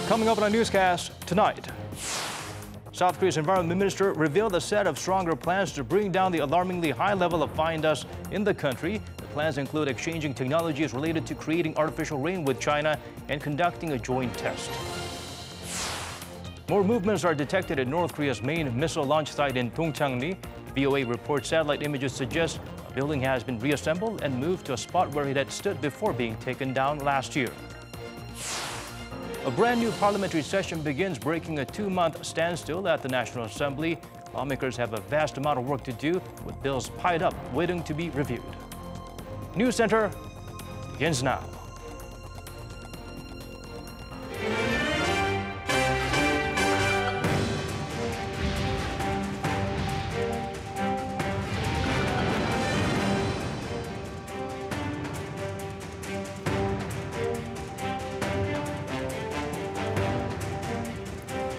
Coming up on our newscast tonight, South Korea's environment minister revealed a set of stronger plans to bring down the alarmingly high level of fine dust in the country. The plans include exchanging technologies related to creating artificial rain with China and conducting a joint test. More movements are detected at North Korea's main missile launch site in Dongchang-ri. VOA reports satellite images suggest a building has been reassembled and moved to a spot where it had stood before being taken down last year. A brand new parliamentary session begins, breaking a 2-month standstill at the National Assembly. Lawmakers have a vast amount of work to do, with bills piled up waiting to be reviewed. News Center begins now.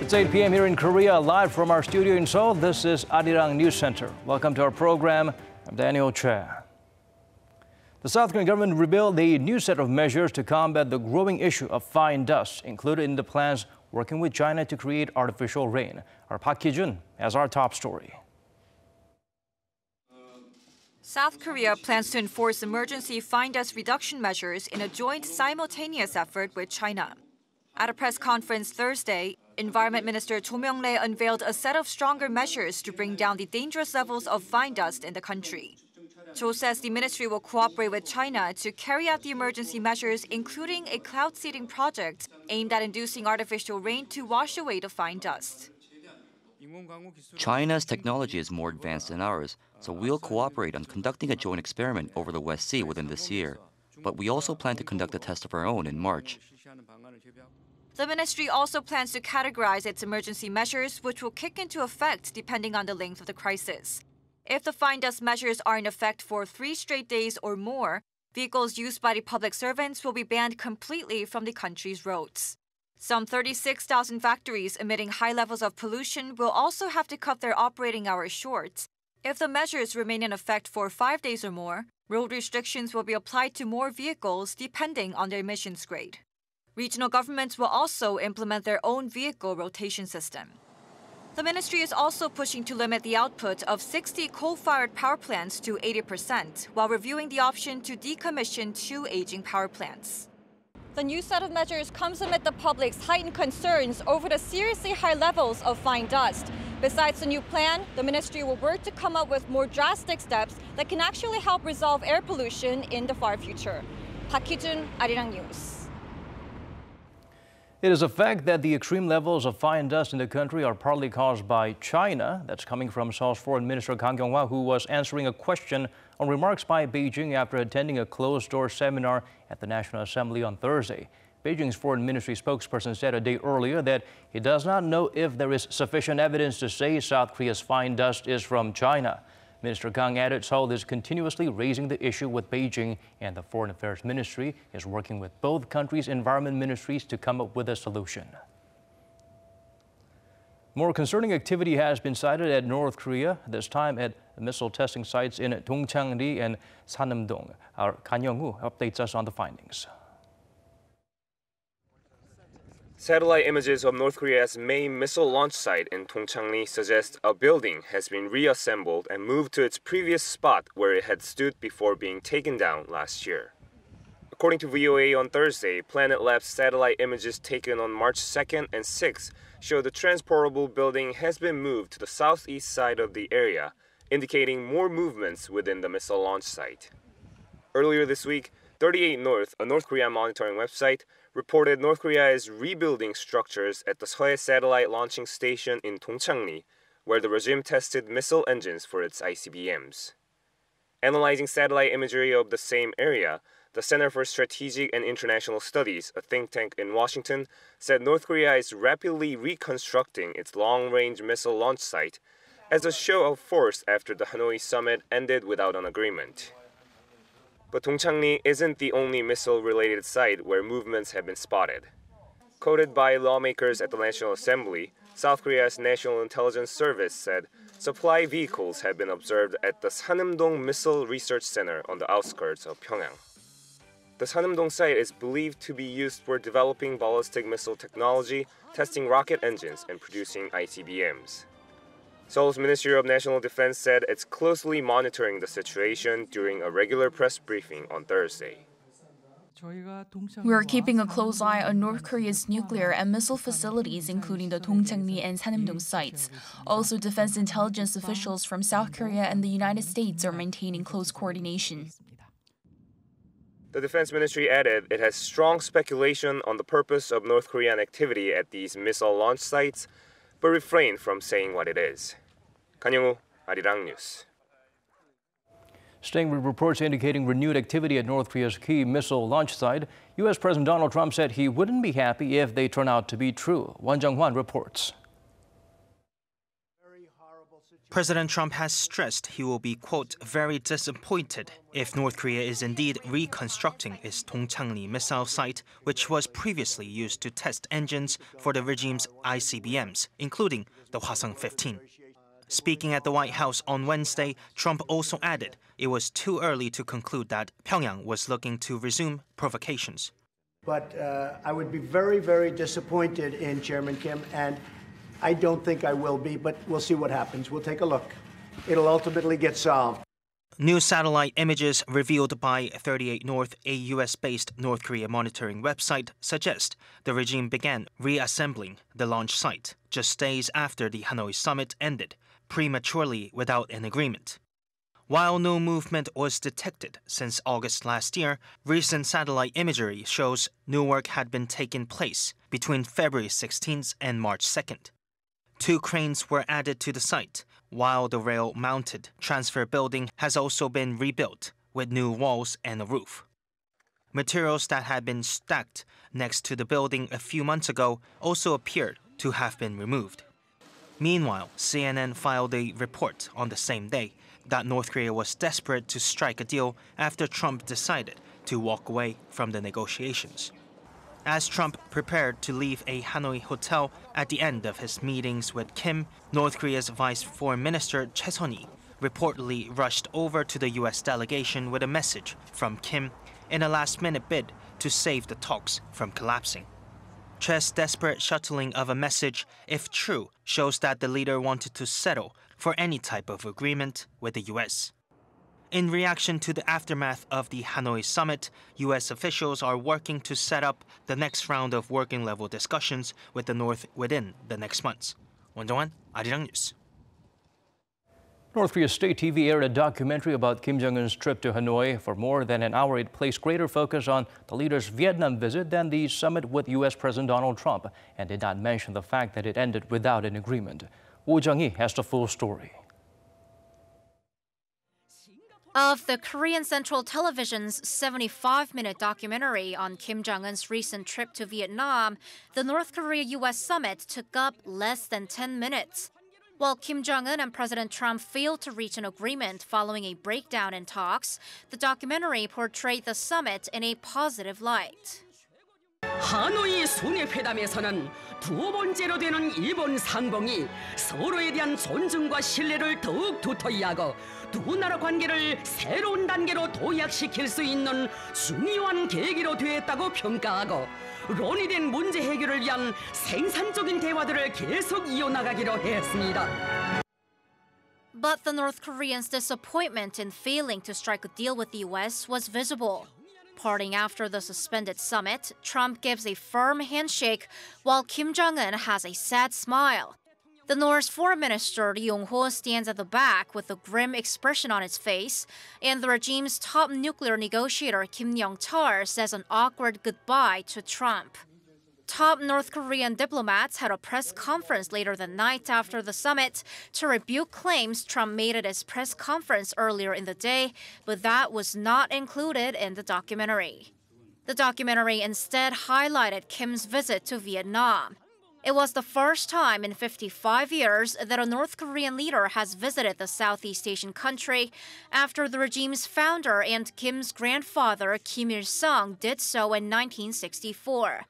It's 8 p.m. here in Korea, live from our studio in Seoul. This is Arirang News Center. Welcome to our program. I'm Daniel Che. The South Korean government revealed a new set of measures to combat the growing issue of fine dust, included in the plans working with China to create artificial rain. Our Park Ki-jun has our top story. South Korea plans to enforce emergency fine dust reduction measures in a joint simultaneous effort with China. At a press conference Thursday, Environment Minister Cho Myung-rae unveiled a set of stronger measures to bring down the dangerous levels of fine dust in the country. Cho says the ministry will cooperate with China to carry out the emergency measures, including a cloud seeding project aimed at inducing artificial rain to wash away the fine dust. China's technology is more advanced than ours, so we'll cooperate on conducting a joint experiment over the West Sea within this year. But we also plan to conduct a test of our own in March. The ministry also plans to categorize its emergency measures, which will kick into effect depending on the length of the crisis. If the fine dust measures are in effect for 3 straight days or more, vehicles used by the public servants will be banned completely from the country's roads. Some 36,000 factories emitting high levels of pollution will also have to cut their operating hours short. If the measures remain in effect for 5 days or more, road restrictions will be applied to more vehicles depending on their emissions grade. Regional governments will also implement their own vehicle rotation system. The ministry is also pushing to limit the output of 60 coal-fired power plants to 80%, while reviewing the option to decommission 2 aging power plants. The new set of measures comes amid the public's heightened concerns over the seriously high levels of fine dust. Besides the new plan, the ministry will work to come up with more drastic steps that can actually help resolve air pollution in the far future. Park Ki-jun, Arirang News. It is a fact that the extreme levels of fine dust in the country are partly caused by China. That's coming from Seoul's Foreign Minister Kang Kyung-hwa, who was answering a question on remarks by Beijing after attending a closed-door seminar at the National Assembly on Thursday. Beijing's Foreign Ministry spokesperson said a day earlier that he does not know if there is sufficient evidence to say South Korea's fine dust is from China. Minister Kang added Seoul is continuously raising the issue with Beijing, and the Foreign Affairs Ministry is working with both countries' environment ministries to come up with a solution. More concerning activity has been cited at North Korea, this time at missile testing sites in Dongchang-ri and Sanam-dong. Our Kan Young-woo updates us on the findings. Satellite images of North Korea's main missile launch site in Dongchang-ri suggest a building has been reassembled and moved to its previous spot where it had stood before being taken down last year. According to VOA on Thursday, Planet Labs satellite images taken on March 2nd and 6th show the transportable building has been moved to the southeast side of the area, indicating more movements within the missile launch site. Earlier this week, 38 North, a North Korea monitoring website, reported North Korea is rebuilding structures at the Seoul satellite launching station in Dongchang-ri, where the regime tested missile engines for its ICBMs. Analyzing satellite imagery of the same area, the Center for Strategic and International Studies, a think tank in Washington, said North Korea is rapidly reconstructing its long-range missile launch site as a show of force after the Hanoi summit ended without an agreement. But Dongchang-ri isn't the only missile-related site where movements have been spotted. Quoted by lawmakers at the National Assembly, South Korea's National Intelligence Service said supply vehicles have been observed at the Sanam-dong Missile Research Center on the outskirts of Pyongyang. The Sanumdong site is believed to be used for developing ballistic missile technology, testing rocket engines, and producing ICBMs. Seoul's Ministry of National Defense said it's closely monitoring the situation during a regular press briefing on Thursday. We are keeping a close eye on North Korea's nuclear and missile facilities, including the Dongcheongni and Sanumdong sites. Also, defense intelligence officials from South Korea and the United States are maintaining close coordination. The Defense Ministry added it has strong speculation on the purpose of North Korean activity at these missile launch sites, but refrained from saying what it is. Kang-young-woo, Arirang News. Staying with reports indicating renewed activity at North Korea's key missile launch site, U.S. President Donald Trump said he wouldn't be happy if they turn out to be true. Won Jung-hwan reports. President Trump has stressed he will be, quote, very disappointed if North Korea is indeed reconstructing its Dongcheongni missile site, which was previously used to test engines for the regime's ICBMs, including the Hwasong-15. Speaking at the White House on Wednesday, Trump also added it was too early to conclude that Pyongyang was looking to resume provocations. But I would be very, very disappointed in Chairman Kim, and I don't think I will be, but we'll see what happens. We'll take a look. It'll ultimately get solved. New satellite images revealed by 38 North, a U.S.-based North Korea monitoring website, suggest the regime began reassembling the launch site just days after the Hanoi summit ended, prematurely without an agreement. While no movement was detected since August last year, recent satellite imagery shows new work had been taking place between February 16th and March 2nd. 2 cranes were added to the site, while the rail-mounted transfer building has also been rebuilt with new walls and a roof. Materials that had been stacked next to the building a few months ago also appeared to have been removed. Meanwhile, CNN filed a report on the same day that North Korea was desperate to strike a deal after Trump decided to walk away from the negotiations. As Trump prepared to leave a Hanoi hotel at the end of his meetings with Kim, North Korea's Vice Foreign Minister Choi Son-hee reportedly rushed over to the U.S. delegation with a message from Kim in a last-minute bid to save the talks from collapsing. Choi's desperate shuttling of a message, if true, shows that the leader wanted to settle for any type of agreement with the U.S. In reaction to the aftermath of the Hanoi summit, U.S. officials are working to set up the next round of working-level discussions with the North within the next months. Won Jung-hwan, Arirang News. North Korea's state TV aired a documentary about Kim Jong-un's trip to Hanoi. For more than an hour, it placed greater focus on the leader's Vietnam visit than the summit with U.S. President Donald Trump, and did not mention the fact that it ended without an agreement. Woo Jung-hee has the full story. Of the Korean Central Television's 75-minute documentary on Kim Jong-un's recent trip to Vietnam, the North Korea-U.S. summit took up less than 10 minutes. While Kim Jong-un and President Trump failed to reach an agreement following a breakdown in talks, the documentary portrayed the summit in a positive light. 하노이 순회회담에서는 두 번째로 되는 일본 상봉이 서로에 대한 존중과 신뢰를 더욱 두터이 하고 두 나라 관계를 새로운 단계로 도약시킬 수 있는 중요한 계기로 되었다고 평가하고 논의된 문제 해결을 위한 생산적인 대화들을 계속 이어나가기로 했습니다. But the North Koreans' disappointment in failing to strike a deal with the U.S. was visible. Parting after the suspended summit, Trump gives a firm handshake while Kim Jong-un has a sad smile. The North's foreign minister Lee Yong-ho stands at the back with a grim expression on his face, and the regime's top nuclear negotiator Kim Yong-chol says an awkward goodbye to Trump. Top North Korean diplomats had a press conference later that night after the summit to rebuke claims Trump made at his press conference earlier in the day, but that was not included in the documentary. The documentary instead highlighted Kim's visit to Vietnam. It was the first time in 55 years that a North Korean leader has visited the Southeast Asian country after the regime's founder and Kim's grandfather Kim Il-sung did so in 1964.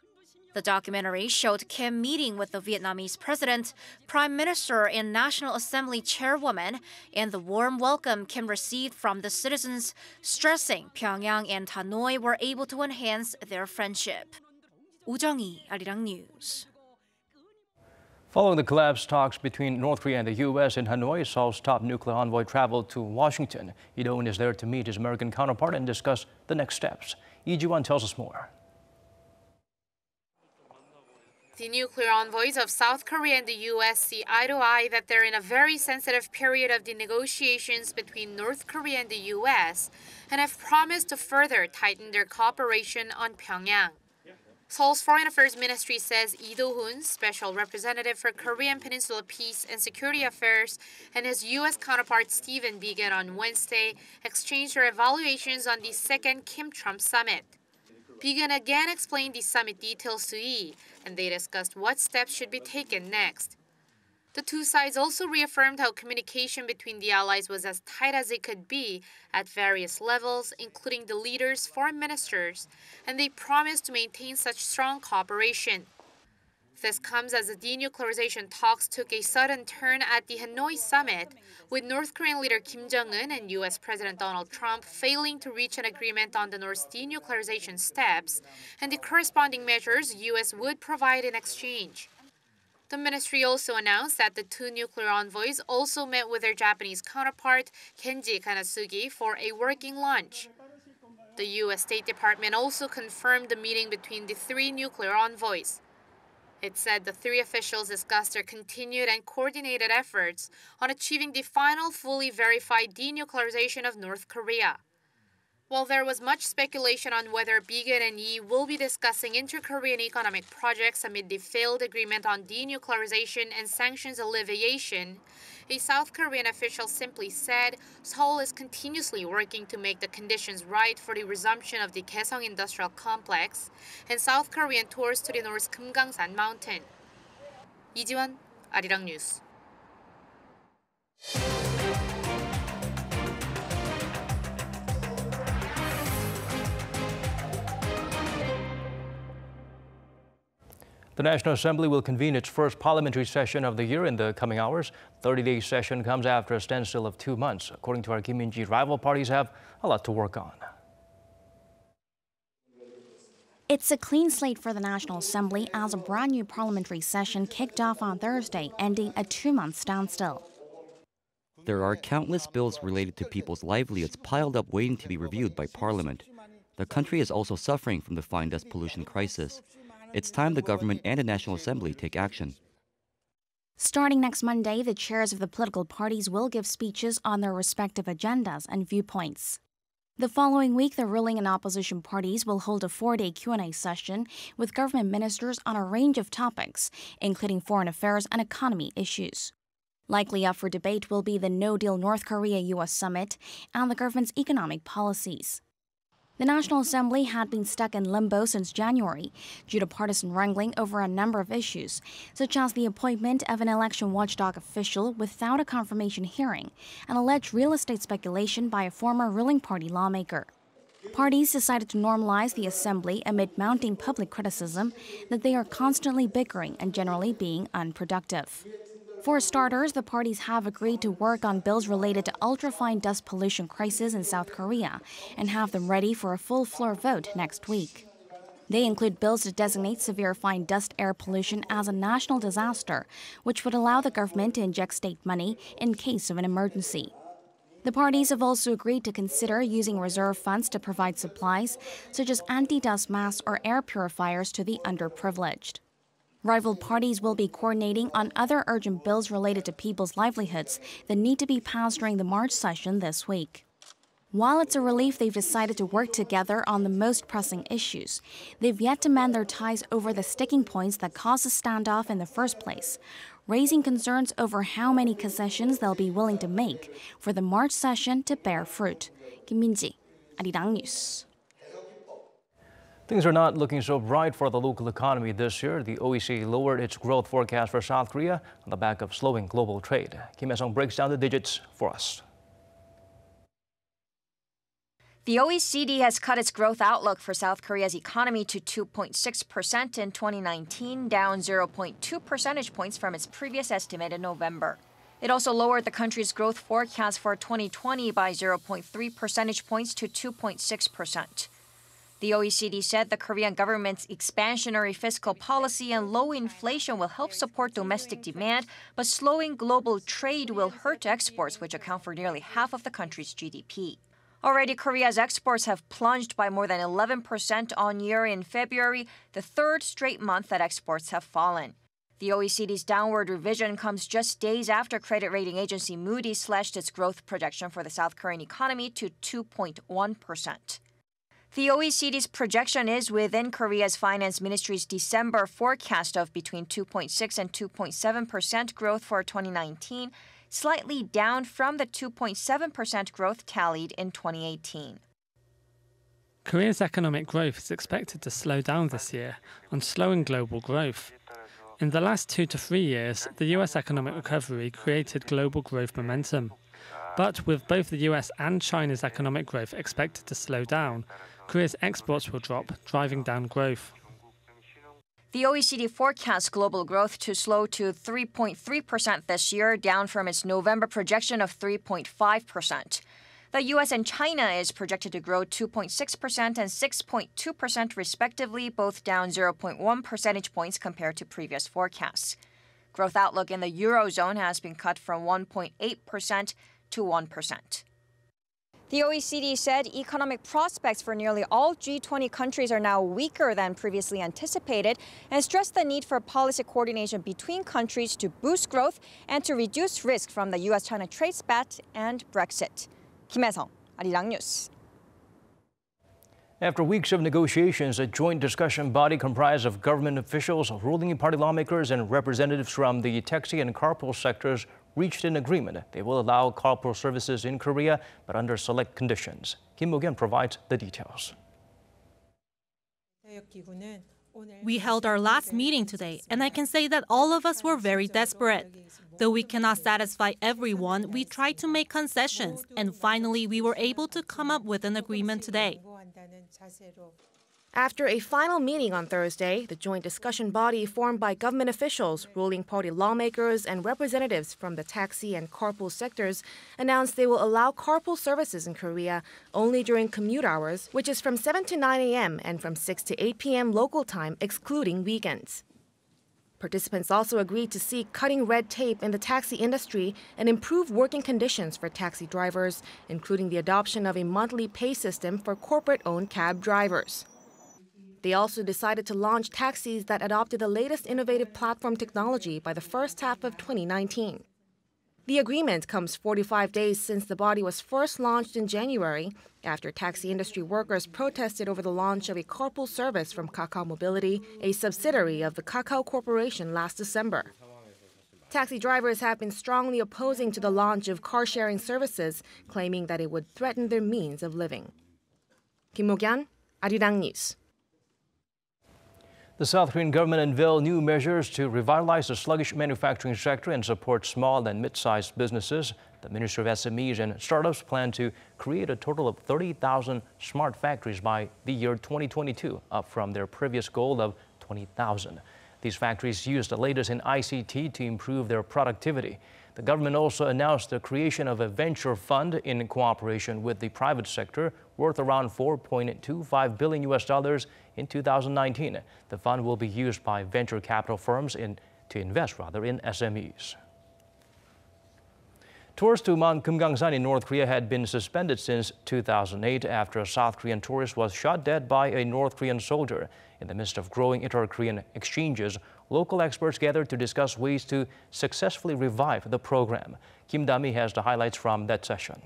The The documentary showed Kim meeting with the Vietnamese president, prime minister, and National Assembly chairwoman, and the warm welcome Kim received from the citizens, stressing Pyongyang and Hanoi were able to enhance their friendship. Woo Jung-hee, Arirang News. Following the collapse, talks between North Korea and the U.S. in Hanoi, Seoul's top nuclear envoy traveled to Washington. Jong-un is there to meet his American counterpart and discuss the next steps. Lee Ji-won tells us more. The nuclear envoys of South Korea and the U.S. see eye to eye that they're in a very sensitive period of the negotiations between North Korea and the U.S. and have promised to further tighten their cooperation on Pyongyang. Seoul's Foreign Affairs Ministry says Lee Do-hoon, Special Representative for Korean Peninsula Peace and Security Affairs, and his U.S. counterpart Stephen Biegun on Wednesday exchanged their evaluations on the second Kim-Trump summit. Biegun again explained the summit details to Lee, and they discussed what steps should be taken next. The two sides also reaffirmed how communication between the allies was as tight as it could be at various levels, including the leaders, foreign ministers, and they promised to maintain such strong cooperation. This comes as the denuclearization talks took a sudden turn at the Hanoi summit, with North Korean leader Kim Jong-un and U.S. President Donald Trump failing to reach an agreement on the North's denuclearization steps and the corresponding measures U.S. would provide in exchange. The ministry also announced that the two nuclear envoys also met with their Japanese counterpart, Kenji Kanasugi, for a working lunch. The U.S. State Department also confirmed the meeting between the three nuclear envoys. It said the three officials discussed their continued and coordinated efforts on achieving the final fully verified denuclearization of North Korea. While there was much speculation on whether Biegun and Lee will be discussing inter-Korean economic projects amid the failed agreement on denuclearization and sanctions alleviation, a South Korean official simply said Seoul is continuously working to make the conditions right for the resumption of the Kaesong Industrial Complex and South Korean tours to the North's Geumgangsan mountain. Lee Ji-won, Arirang News. The National Assembly will convene its first parliamentary session of the year in the coming hours. 30-day session comes after a standstill of 2 months. According to our Kim Min-ji, rival parties have a lot to work on. It's a clean slate for the National Assembly as a brand new parliamentary session kicked off on Thursday, ending a 2-month standstill. There are countless bills related to people's livelihoods piled up waiting to be reviewed by Parliament. The country is also suffering from the fine dust pollution crisis. It's time the government and the National Assembly take action. Starting next Monday, the chairs of the political parties will give speeches on their respective agendas and viewpoints. The following week, the ruling and opposition parties will hold a 4-day Q&A session with government ministers on a range of topics, including foreign affairs and economy issues. Likely up for debate will be the no-deal North Korea-U.S. Summit and the government's economic policies. The National Assembly had been stuck in limbo since January due to partisan wrangling over a number of issues, such as the appointment of an election watchdog official without a confirmation hearing and alleged real estate speculation by a former ruling party lawmaker. Parties decided to normalize the Assembly amid mounting public criticism that they are constantly bickering and generally being unproductive. For starters, the parties have agreed to work on bills related to ultrafine dust pollution crisis in South Korea and have them ready for a full floor vote next week. They include bills to designate severe fine dust air pollution as a national disaster, which would allow the government to inject state money in case of an emergency. The parties have also agreed to consider using reserve funds to provide supplies such as anti-dust masks or air purifiers to the underprivileged. Rival parties will be coordinating on other urgent bills related to people's livelihoods that need to be passed during the March session this week. While it's a relief they've decided to work together on the most pressing issues, they've yet to mend their ties over the sticking points that caused the standoff in the first place, raising concerns over how many concessions they'll be willing to make for the March session to bear fruit. Kim Min-ji, Arirang News. Things are not looking so bright for the local economy this year. The OECD lowered its growth forecast for South Korea on the back of slowing global trade. Kim Il-sung breaks down the digits for us. The OECD has cut its growth outlook for South Korea's economy to 2.6% in 2019, down 0.2 percentage points from its previous estimate in November. It also lowered the country's growth forecast for 2020 by 0.3 percentage points to 2.6%. The OECD said the Korean government's expansionary fiscal policy and low inflation will help support domestic demand, but slowing global trade will hurt exports, which account for nearly half of the country's GDP. Already, Korea's exports have plunged by more than 11% on year in February, the third straight month that exports have fallen. The OECD's downward revision comes just days after credit rating agency Moody's slashed its growth projection for the South Korean economy to 2.1%. The OECD's projection is within Korea's finance ministry's December forecast of between 2.6 and 2.7% growth for 2019, slightly down from the 2.7% growth tallied in 2018. Korea's economic growth is expected to slow down this year on slowing global growth. In the last 2 to 3 years, the US economic recovery created global growth momentum. But with both the US and China's economic growth expected to slow down, Korea's exports will drop, driving down growth. The OECD forecasts global growth to slow to 3.3% this year, down from its November projection of 3.5%. The US and China is projected to grow 2.6% and 6.2% respectively, both down 0.1 percentage points compared to previous forecasts. Growth outlook in the Eurozone has been cut from 1.8% to 1%. The OECD said economic prospects for nearly all G20 countries are now weaker than previously anticipated and stressed the need for policy coordination between countries to boost growth and to reduce risk from the US-China trade spat and Brexit. Kim Hae-sung, Arirang News. After weeks of negotiations, a joint discussion body comprised of government officials, ruling party lawmakers, and representatives from the taxi and carpool sectors reached an agreement. They will allow carpool services in Korea, but under select conditions. Kim Mo-kyun provides the details. We held our last meeting today, and I can say that all of us were very desperate. Though we cannot satisfy everyone, we tried to make concessions, and finally we were able to come up with an agreement today. After a final meeting on Thursday, the joint discussion body formed by government officials, ruling party lawmakers, and representatives from the taxi and carpool sectors announced they will allow carpool services in Korea only during commute hours, which is from 7 to 9 a.m. and from 6 to 8 p.m. local time, excluding weekends. Participants also agreed to seek cutting red tape in the taxi industry and improve working conditions for taxi drivers, including the adoption of a monthly pay system for corporate-owned cab drivers. They also decided to launch taxis that adopted the latest innovative platform technology by the first half of 2019. The agreement comes 45 days since the body was first launched in January, after taxi industry workers protested over the launch of a carpool service from Kakao Mobility, a subsidiary of the Kakao Corporation, last December. Taxi drivers have been strongly opposing to the launch of car-sharing services, claiming that it would threaten their means of living. Kim Mo-kyun, Arirang News. The South Korean government unveiled new measures to revitalize the sluggish manufacturing sector and support small and mid-sized businesses. The Ministry of SMEs and Startups plan to create a total of 30,000 smart factories by the year 2022, up from their previous goal of 20,000. These factories use the latest in ICT to improve their productivity. The government also announced the creation of a venture fund in cooperation with the private sector worth around $4.25 billion in 2019. The fund will be used by venture capital firms to invest in SMEs. Tours to Mount Geumgangsan in North Korea had been suspended since 2008 after a South Korean tourist was shot dead by a North Korean soldier. In the midst of growing inter-Korean exchanges, local experts gathered to discuss ways to successfully revive the program. Kim Da-mi has the highlights from that session.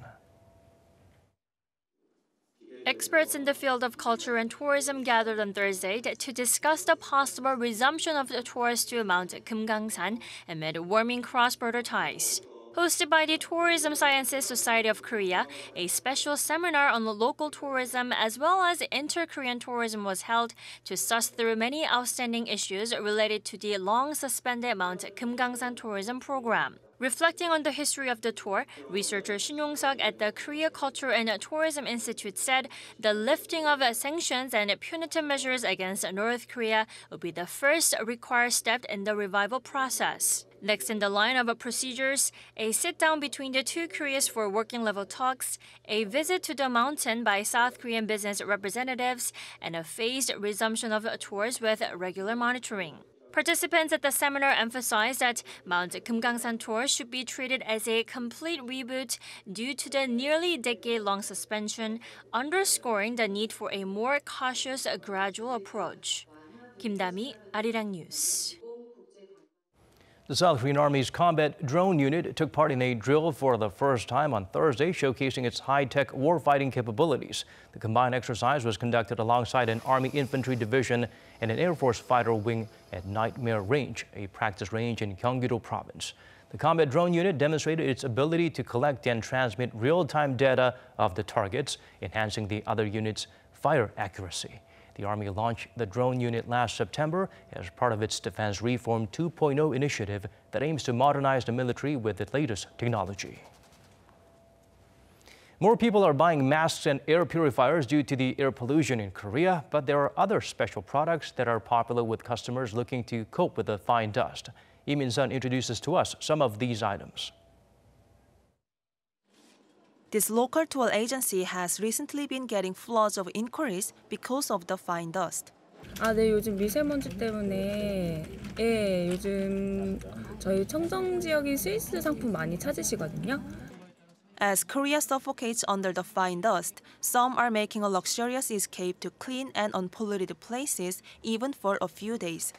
Experts in the field of culture and tourism gathered on Thursday to discuss the possible resumption of the tours to Mount Geumgangsan amid warming cross-border ties. Hosted by the Tourism Sciences Society of Korea, a special seminar on local tourism as well as inter-Korean tourism was held to suss through many outstanding issues related to the long-suspended Mount Geumgangsan tourism program. Reflecting on the history of the tour, researcher Shin Yong-seok at the Korea Culture and Tourism Institute said the lifting of sanctions and punitive measures against North Korea would be the first required step in the revival process. Next in the line of procedures, a sit-down between the two Koreas for working-level talks, a visit to the mountain by South Korean business representatives, and a phased resumption of tours with regular monitoring. Participants at the seminar emphasized that Mount Geumgangsan tour should be treated as a complete reboot due to the nearly decade-long suspension, underscoring the need for a more cautious, gradual approach. Kim Da-mi, Arirang News. The South Korean Army's combat drone unit took part in a drill for the first time on Thursday, showcasing its high-tech warfighting capabilities. The combined exercise was conducted alongside an Army Infantry Division and an Air Force fighter wing at Nightmare Range, a practice range in Gyeonggi-do Province. The combat drone unit demonstrated its ability to collect and transmit real-time data of the targets, enhancing the other unit's fire accuracy. The Army launched the drone unit last September as part of its Defense Reform 2.0 initiative that aims to modernize the military with the latest technology. More people are buying masks and air purifiers due to the air pollution in Korea, but there are other special products that are popular with customers looking to cope with the fine dust. Lee Min-sun introduces to us some of these items. This local tour agency has recently been getting floods of inquiries because of the fine dust. 네, 요즘 미세먼지 때문에 요즘 저희 청정 지역인 스위스 상품 많이 찾으시거든요. As Korea suffocates under the fine dust, some are making a luxurious escape to clean and unpolluted places even for a few days.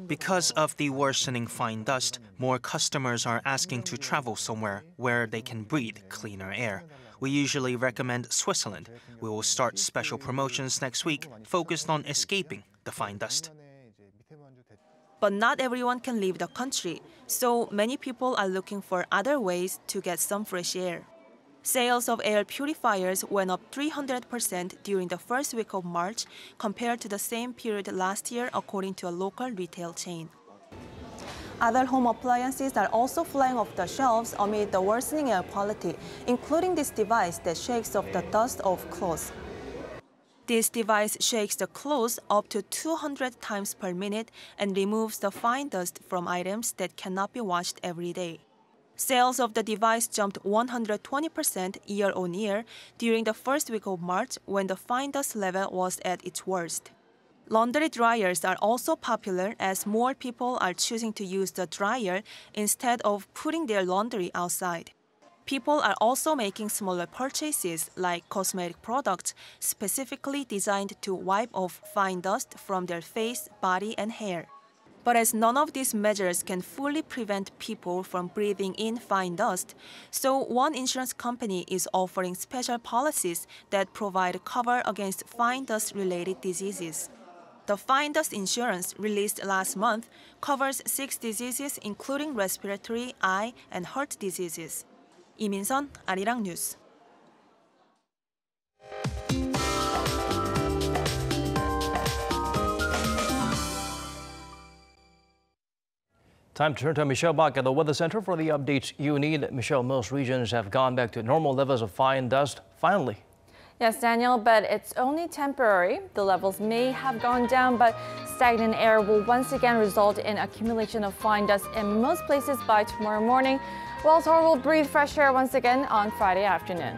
Because of the worsening fine dust, more customers are asking to travel somewhere where they can breathe cleaner air. We usually recommend Switzerland. We will start special promotions next week focused on escaping the fine dust. But not everyone can leave the country, so many people are looking for other ways to get some fresh air. Sales of air purifiers went up 300% during the first week of March compared to the same period last year, according to a local retail chain. Other home appliances are also flying off the shelves amid the worsening air quality, including this device that shakes off the dust of clothes. This device shakes the clothes up to 200 times per minute and removes the fine dust from items that cannot be washed every day. Sales of the device jumped 120% year-on-year during the first week of March when the fine dust level was at its worst. Laundry dryers are also popular as more people are choosing to use the dryer instead of putting their laundry outside. People are also making smaller purchases like cosmetic products specifically designed to wipe off fine dust from their face, body, and hair. But as none of these measures can fully prevent people from breathing in fine dust, so one insurance company is offering special policies that provide cover against fine dust-related diseases. The fine dust insurance released last month covers 6 diseases including respiratory, eye, and heart diseases. Lee Min-sun, Arirang News. Time to turn to Michelle Bach at the Weather Center for the updates you need. Michelle, most regions have gone back to normal levels of fine dust, finally. Yes, Daniel, but it's only temporary. The levels may have gone down, but stagnant air will once again result in accumulation of fine dust in most places by tomorrow morning, while Seoul will breathe fresh air once again on Friday afternoon.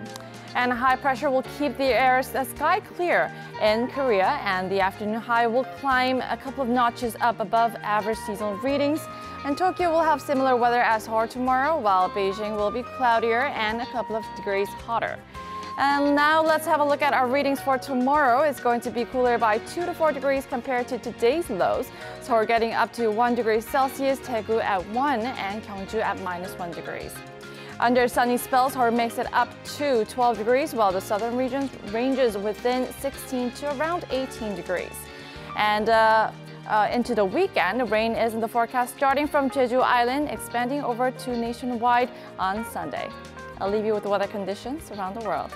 And high pressure will keep the sky clear in Korea, and the afternoon high will climb a couple of notches up above average seasonal readings. And Tokyo will have similar weather as Seoul tomorrow, while Beijing will be cloudier and a couple of degrees hotter. And now let's have a look at our readings for tomorrow. It's going to be cooler by 2 to 4 degrees compared to today's lows. So we're getting up to 1 degree Celsius, Daegu at 1, and Gyeongju at -1 degrees. Under sunny spells, Seoul makes it up to 12 degrees, while the southern region ranges within 16 to around 18 degrees. And into the weekend, rain is in the forecast starting from Jeju Island, expanding over to nationwide on Sunday. I'll leave you with the weather conditions around the world.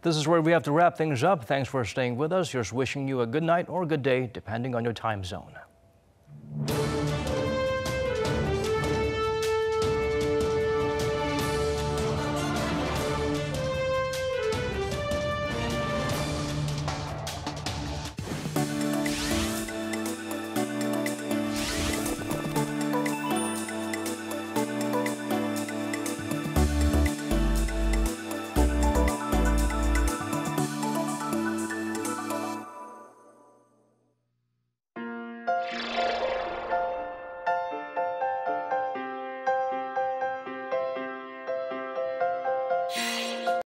This is where we have to wrap things up. Thanks for staying with us. Here's wishing you a good night or good day, depending on your time zone.